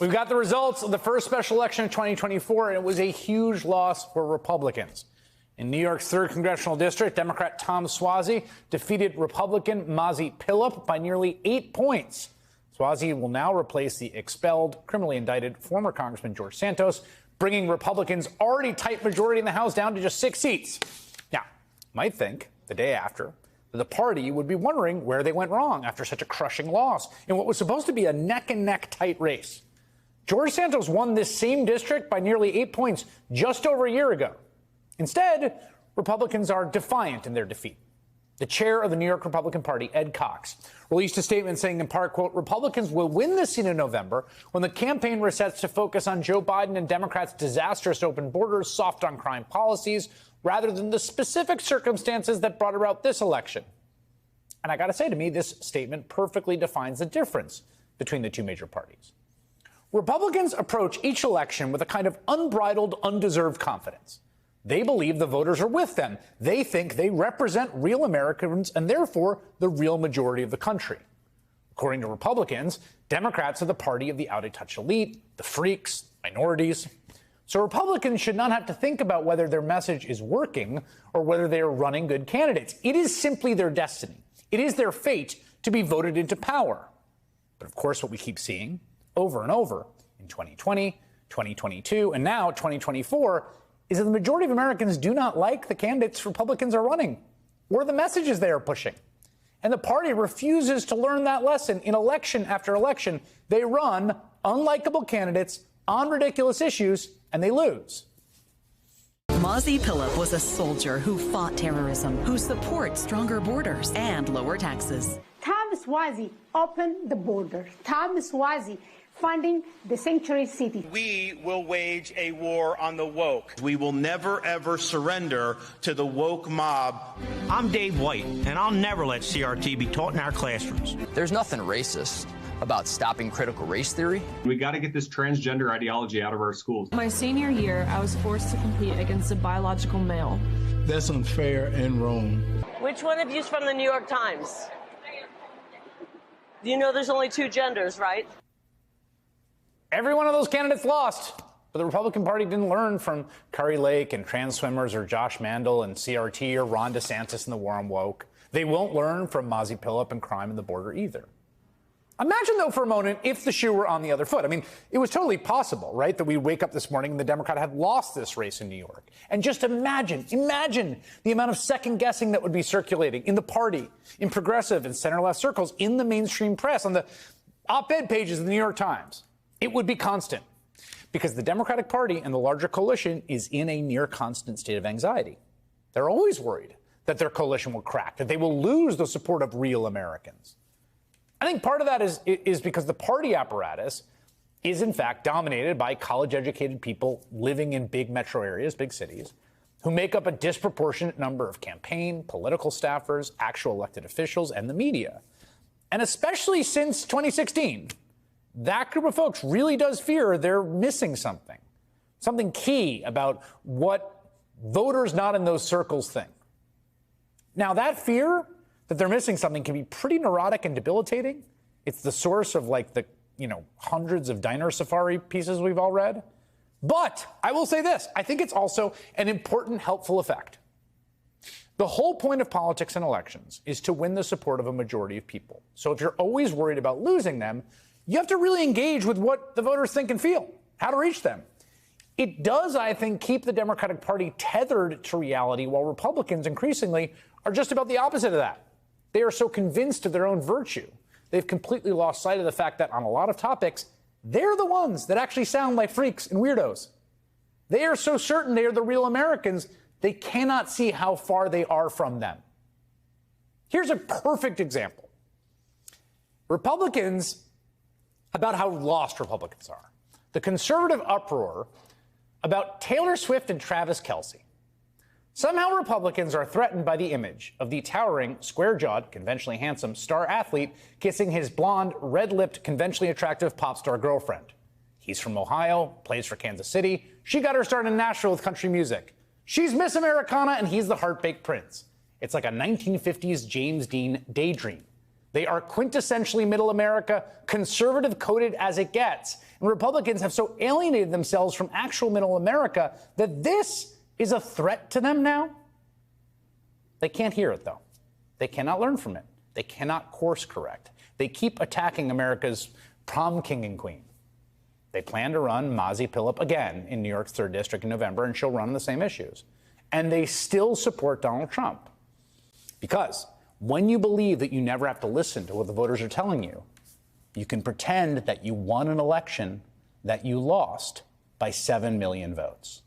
We've got the results of the first special election of 2024, and it was a huge loss for Republicans. In New York's 3rd Congressional District, Democrat Tom Suozzi defeated Republican Mazi Pilip by nearly 8 points. Suozzi will now replace the expelled, criminally indicted former Congressman George Santos, bringing Republicans' already tight majority in the House down to just 6 seats. Now, you might think, the day after, that the party would be wondering where they went wrong after such a crushing loss in what was supposed to be a neck-and-neck tight race. George Santos won this same district by nearly 8 points just over a year ago. Instead, Republicans are defiant in their defeat. The chair of the New York Republican Party, Ed Cox, released a statement saying, in part, quote, Republicans will win this seat in November when the campaign resets to focus on Joe Biden and Democrats' disastrous open borders, soft on crime policies, rather than the specific circumstances that brought about this election. And I got to say, to me, this statement perfectly defines the difference between the two major parties. Republicans approach each election with a kind of unbridled, undeserved confidence. They believe the voters are with them. They think they represent real Americans and therefore the real majority of the country. According to Republicans, Democrats are the party of the out-of-touch elite, the freaks, minorities. So Republicans should not have to think about whether their message is working or whether they are running good candidates. It is simply their destiny. It is their fate to be voted into power. But of course, what we keep seeing over and over in 2020, 2022, and now 2024 is that the majority of Americans do not like the candidates Republicans are running or the messages they are pushing. And the party refuses to learn that lesson. In election after election, they run unlikable candidates on ridiculous issues, and they lose. Mazi Pilip was a soldier who fought terrorism, who supports stronger borders and lower taxes. Tom Suozzi opened the border. Tom Suozzi funding the sanctuary city. We will wage a war on the woke. We will never, ever surrender to the woke mob. I'm Dave White, and I'll never let CRT be taught in our classrooms. There's nothing racist about stopping critical race theory. We got to get this transgender ideology out of our schools. My senior year, I was forced to compete against a biological male. That's unfair and wrong. Which one of you's from the New York Times? You know there's only 2 genders, right? Every one of those candidates lost. But the Republican Party didn't learn from Kari Lake and trans swimmers or Josh Mandel and CRT or Ron DeSantis and the war on woke. They won't learn from Mazi Pilip and crime in the border either. Imagine, though, for a moment, if the shoe were on the other foot. I mean, it was totally possible, right, that we wake up this morning and the Democrat had lost this race in New York. And just imagine the amount of second guessing that would be circulating in the party, in progressive and center-left circles, in the mainstream press, on the op-ed pages of the New York Times. It would be constant because the Democratic Party and the larger coalition is in a near constant state of anxiety. They're always worried that their coalition will crack, that they will lose the support of real Americans. I think part of that is because the party apparatus is, in fact, dominated by college-educated people living in big metro areas, big cities, who make up a disproportionate number of campaign, political staffers, actual elected officials, and the media. And especially since 2016, that group of folks really does fear they're missing something key about what voters not in those circles think. Now, that fear that they're missing something can be pretty neurotic and debilitating. It's the source of hundreds of diner safari pieces we've all read. But I will say this, I think it's also an important, helpful effect. The whole point of politics and elections is to win the support of a majority of people. So if you're always worried about losing them, you have to really engage with what the voters think and feel, how to reach them. It does, I think, keep the Democratic Party tethered to reality, while Republicans increasingly are just about the opposite of that. They are so convinced of their own virtue, they've completely lost sight of the fact that on a lot of topics, they're the ones that actually sound like freaks and weirdos. They are so certain they are the real Americans, they cannot see how far they are from them. Here's a perfect example. About how lost Republicans are. The conservative uproar about Taylor Swift and Travis Kelce. Somehow Republicans are threatened by the image of the towering, square-jawed, conventionally handsome star athlete kissing his blonde, red-lipped, conventionally attractive pop star girlfriend. He's from Ohio, plays for Kansas City. She got her start in Nashville with country music. She's Miss Americana and he's the heart-baked prince. It's like a 1950s James Dean daydream. They are quintessentially middle America, conservative coded as it gets. And Republicans have so alienated themselves from actual middle America that this is a threat to them now. They can't hear it, though. They cannot learn from it. They cannot course correct. They keep attacking America's prom king and queen. They plan to run Mazi Pilip again in New York's 3rd District in November, and she'll run on the same issues. And they still support Donald Trump. Because when you believe that you never have to listen to what the voters are telling you, you can pretend that you won an election that you lost by 7 million votes.